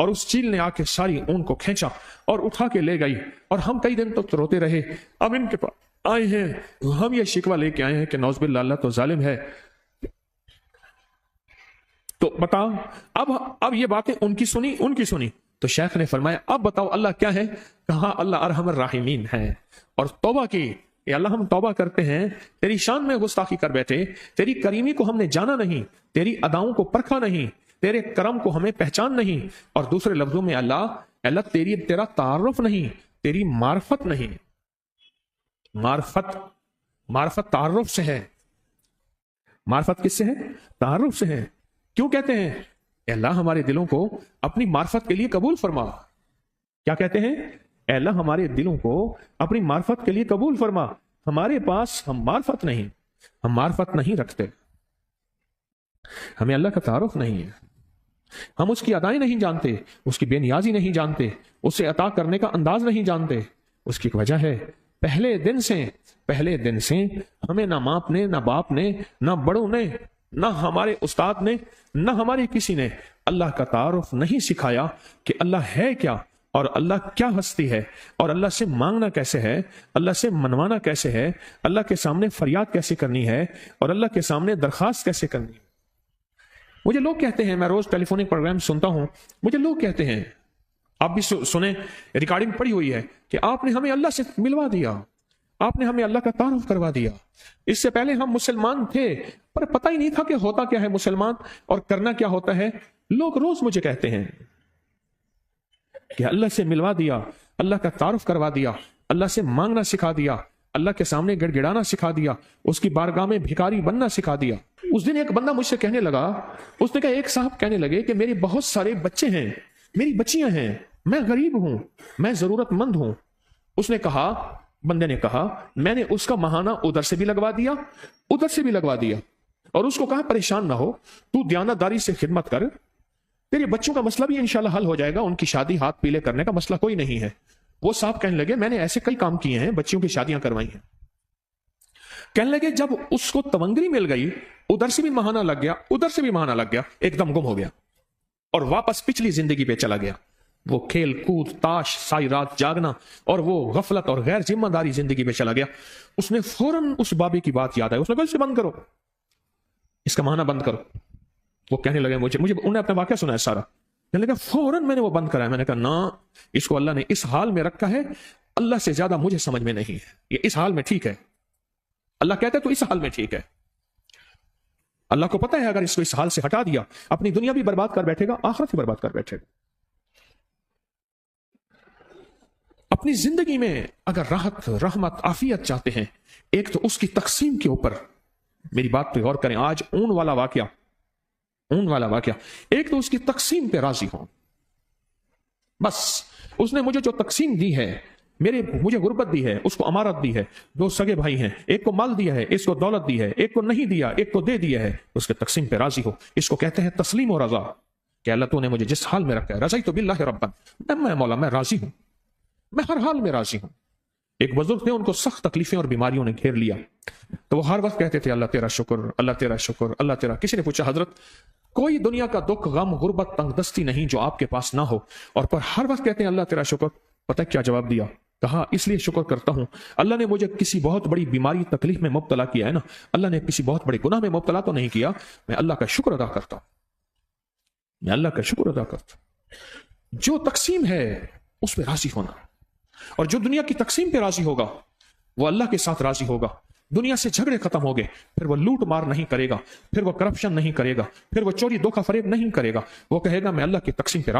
اور اس چیل نے آ کے ساری اون کو کھینچا اور اٹھا کے لے گئی، اور ہم کئی دن تک روتے رہے۔ اب ان کے پاس آئے ہیں، ہم یہ شکوہ لے کے آئے ہیں کہ نعوذ باللہ اللہ تو ظالم ہے۔ تو بتاؤ، اب یہ باتیں ان کی سنی تو شیخ نے فرمایا اب بتاؤ اللہ کیا ہے؟ کہا اللہ ارحم الراحمین ہے، اور توبہ کی کہ اللہ ہم توبہ کرتے ہیں، تیری شان میں گستاخی کر بیٹھے، تیری کریمی کو ہم نے جانا نہیں، تیری اداؤں کو پرکھا نہیں، تیرے کرم کو ہمیں پہچان نہیں، اور دوسرے لفظوں میں اللہ تیرا تعارف نہیں، تیری معرفت نہیں۔ معرفت تعارف سے ہے۔ معرفت کس سے ہے؟ تعارف سے ہے۔ کیوں کہتے ہیں اے اللہ ہمارے دلوں کو اپنی معرفت کے لیے قبول فرما؟ کیا کہتے ہیں؟ اے اللہ ہمارے دلوں کو اپنی معرفت کے لیے قبول فرما، ہمارے پاس ہم معرفت نہیں رکھتے، ہمیں اللہ کا تعارف نہیں ہے، ہم اس کی ادائیں نہیں جانتے، اس کی بے نیازی نہیں جانتے، اسے عطا کرنے کا انداز نہیں جانتے۔ اس کی وجہ ہے پہلے دن سے ہمیں نہ ماں نے، نہ باپ نے، نہ بڑوں نے، نہ ہمارے استاد نے، نہ ہمارے کسی نے اللہ کا تعارف نہیں سکھایا کہ اللہ ہے کیا، اور اللہ کیا ہستی ہے، اور اللہ سے مانگنا کیسے ہے، اللہ سے منوانا کیسے ہے، اللہ کے سامنے فریاد کیسے کرنی ہے، اور اللہ کے سامنے درخواست کیسے کرنی ہے۔ مجھے لوگ کہتے ہیں، میں روز ٹیلی فونک پروگرام سنتا ہوں، مجھے لوگ کہتے ہیں، آپ بھی سنیں، ریکارڈنگ پڑی ہوئی ہے کہ آپ نے ہمیں اللہ سے ملوا دیا، آپ نے ہمیں اللہ کا تعارف کروا دیا، اس سے پہلے ہم مسلمان تھے پر پتہ ہی نہیں تھا کہ ہوتا کیا ہے مسلمان اور کرنا کیا ہوتا ہے۔ لوگ روز مجھے کہتے ہیں کہ اللہ سے ملوا دیا، اللہ کا تعارف کروا دیا، اللہ سے مانگنا سکھا دیا، اللہ کے سامنے گڑ گڑانا سکھا دیا، اس کی بارگاہ میں بھکاری بننا سکھا دیا۔ اس دن ایک بندہ مجھ سے کہنے لگا، اس نے کہا ایک صاحب کہنے لگے کہ میرے بہت سارے بچے ہیں، میری بچیاں ہیں، میں غریب ہوں، میں ضرورت مند ہوں۔ اس نے کہا، بندے نے کہا، میں نے اس کا ماہانہ ادھر سے بھی لگوا دیا، ادھر سے بھی لگوا دیا، اور اس کو کہا پریشان نہ ہو، تو دیانتداری سے خدمت کر، تیرے بچوں کا مسئلہ بھی انشاءاللہ حل ہو جائے گا، ان کی شادی ہاتھ پیلے کرنے کا مسئلہ کوئی نہیں ہے۔ وہ صاحب کہنے لگے میں نے ایسے کئی کام کیے ہیں، بچیوں کی شادیاں کروائی ہیں۔ کہنے لگے جب اس کو تونگری مل گئی، ادھر سے بھی ماہانہ لگ گیا، ادھر سے بھی ماہانہ لگ گیا، ایک دم گم ہو گیا اور واپس پچھلی زندگی پہ چلا گیا۔ وہ کھیل کود، تاش، ساری رات جاگنا، اور وہ غفلت اور غیر ذمہ داری زندگی پہ چلا گیا۔ اس نے فوراً اس بابے کی بات یاد آئی، اس نے کہا اسے بند کرو، اس کا ماہانہ بند کرو۔ وہ کہنے لگے مجھے انہوں نے اپنا واقعہ سنا ہے سارا، کہنے لگا فوراً میں نے وہ بند کرایا۔ میں نے کہا نا، اس کو اللہ نے اس حال میں رکھا ہے، اللہ سے زیادہ مجھے سمجھ میں نہیں ہے، یہ اس حال میں ٹھیک ہے۔ اللہ کہتا ہے تو اس حال میں ٹھیک ہے۔ اللہ کو پتہ ہے اگر اس کو اس حال سے ہٹا دیا، اپنی دنیا بھی برباد کر بیٹھے گا، آخرت بھی برباد کر بیٹھے گا۔ اپنی زندگی میں اگر راحت، رحمت، عافیت چاہتے ہیں، ایک تو اس کی تقسیم کے اوپر میری بات پہ غور کریں۔ آج اون والا واقعہ، ایک تو اس کی تقسیم پہ راضی ہوں، بس اس نے مجھے جو تقسیم دی ہے، مجھے غربت دی ہے، اس کو امارت دی ہے، دو سگے بھائی ہیں، ایک کو مال دیا ہے، اس کو دولت دی ہے، ایک کو نہیں دیا، ایک کو دے دیا ہے، اس کے تقسیم پہ راضی ہو۔ اس کو کہتے ہیں تسلیم و رضا، کہ اللہ تو نے مجھے جس حال میں رکھا ہے، رضیت باللہ ربا، میں مولا میں راضی ہوں، میں ہر حال میں راضی ہوں۔ ایک بزرگ تھے، ان کو سخت تکلیفیں اور بیماریوں نے گھیر لیا، تو وہ ہر وقت کہتے تھے اللہ تیرا شکر، اللہ تیرا شکر، اللہ تیرا۔ کسی نے پوچھا حضرت کوئی دنیا کا دکھ، غم، غربت، تنگ دستی نہیں جو آپ کے پاس نہ ہو، اور پر ہر وقت کہتے ہیں اللہ تیرا شکر؟ پتہ کیا جواب دیا؟ کہا اس لیے شکر کرتا ہوں اللہ نے مجھے کسی بہت بڑی بیماری، تکلیف میں مبتلا کیا ہے نا، اللہ نے کسی بہت بڑے گناہ میں مبتلا تو نہیں کیا، میں اللہ کا شکر ادا کرتا ہوں، میں اللہ کا شکر ادا کرتا ہوں۔ جو تقسیم ہے اس پہ راضی ہونا، اور جو دنیا کی تقسیم پہ راضی ہوگا وہ اللہ کے ساتھ راضی ہوگا۔ دنیا سے جھگڑے ختم ہو گئے، پھر وہ لوٹ مار نہیں کرے گا، پھر وہ کرپشن نہیں کرے گا، پھر وہ چوری دھوکہ فریب نہیں کرے گا، وہ کہے گا میں اللہ کی تقسیم پہ راضی